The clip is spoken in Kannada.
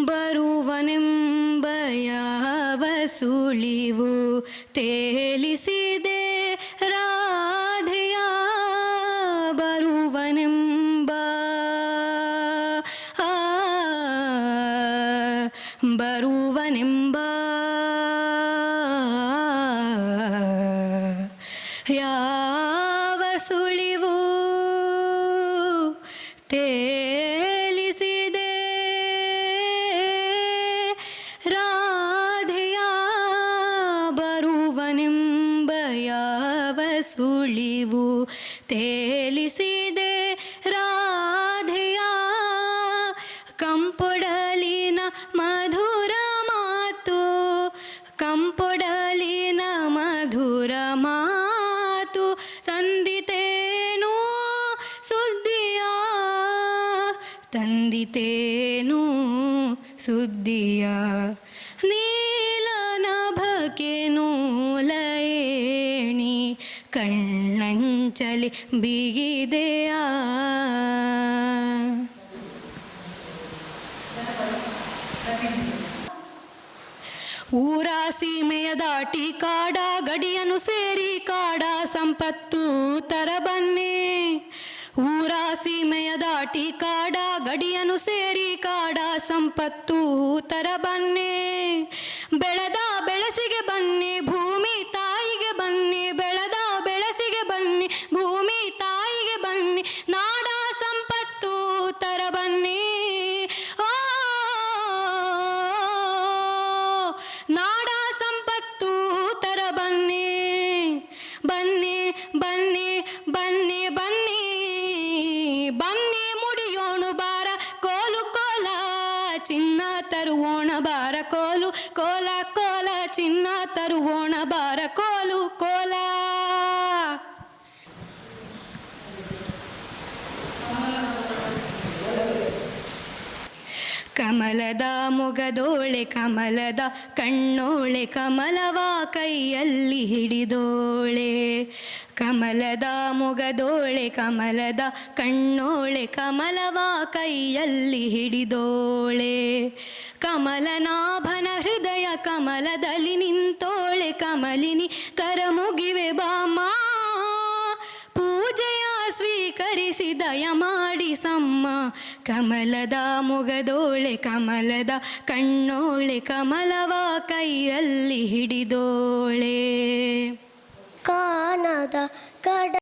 ಬರುವನೆಂಬ ಯಾವ ಸುಳಿವು ತೇಲಿಸಿದೆ ರಾಧೆಯ ಬರುವನೆಂಬ ಬರುವನೆಂಬ ಯಾವ ಸುಳಿವು ತೇಲಿಸಿದೆ ರಾಧೆಯ ಬರುವನೆಂಬ ಯಾವ ಸುಳಿವು ತೇಲಿಸಿದೆ ರಾಧೆಯ ಕಂಪೊಡಲಿನ ಮಧುರ ಮಾತು ಕಂಪೊಡಲಿನ ಮಧುರ ಮಾತು ತಂದಿತೇನು ಸುದ್ದಿಯ ತಂದಿತೇನು ಸುದ್ದಿಯ ನೀಲನಭಕ್ಕೆ ನೂಲಯೇಣಿ ಕಣ್ಣಂಚಲಿ ಬಿಗಿದೆಯಾ ಊರ ಸೀಮೆಯ ದಾಟಿ ಕಾಡ ಗಡಿಯನ್ನು ಸೇರಿ ಕಾಡ ಸಂಪತ್ತು ತರಬನ್ನಿ ಊರ ಸೀಮೆಯ ದಾಟಿ ಕಾಡ ಗಡಿಯನ್ನು ಸೇರಿ ಕಾಡ ಸಂಪತ್ತು ತರಬನ್ನಿ ಬೆಳೆದ ಬೆಳಸಿಗೆ ಬನ್ನಿ ಭೂಮಿ ತಾಯಿಗೆ ಬನ್ನಿ ಬೆಳೆದ ಬೆಳಸಿಗೆ ಬನ್ನಿ ಭೂಮಿ ತಾಯಿಗೆ ಬನ್ನಿ ನಾಡ ಸಂಪತ್ತು ತರಬನ್ನಿ ನಾಡ ಸಂಪತ್ತು ತರ ಬನ್ನಿ ಬನ್ನಿ ಬನ್ನಿ ಬನ್ನಿ ಬನ್ನಿ ಬನ್ನಿ ಮುಡಿಯೋಣ ಬಾರ ಕೋಲು ಕೋಲ ಚಿನ್ನ ತರುವೋಣ ಬಾರ ಕೋಲು ಕೋಲ ಕೋಲ ಚಿನ್ನ ತರುವೋಣ ಬಾರ ಕೋಲು ಕೋಲ ಕಮಲದ ಮೊಗದೋಳೆ ಕಮಲದ ಕಣ್ಣೋಳೆ ಕಮಲವ ಕೈಯಲ್ಲಿ ಹಿಡಿದೋಳೆ ಕಮಲದ ಮೊಗದೋಳೆ ಕಮಲದ ಕಣ್ಣೋಳೆ ಕಮಲವ ಕೈಯಲ್ಲಿ ಹಿಡಿದೋಳೆ ಕಮಲನಾಭನ ಹೃದಯ ಕಮಲದಲ್ಲಿ ನಿಂತೋಳೆ ಕಮಲಿನಿ ಕರಮುಗಿವೆ ಬಾಮ ಪೂಜೆಯ ಸ್ವೀಕರಿಸಿ ದಯ ಮಾಡಿ ಸಮ್ಮ ಕಮಲದ ಮೊಗದೋಳೆ ಕಮಲದ ಕಣ್ಣೋಳೆ ಕಮಲವ ಕೈಯಲ್ಲಿ ಹಿಡಿದೋಳೆ ಕಾನದ ಕಡ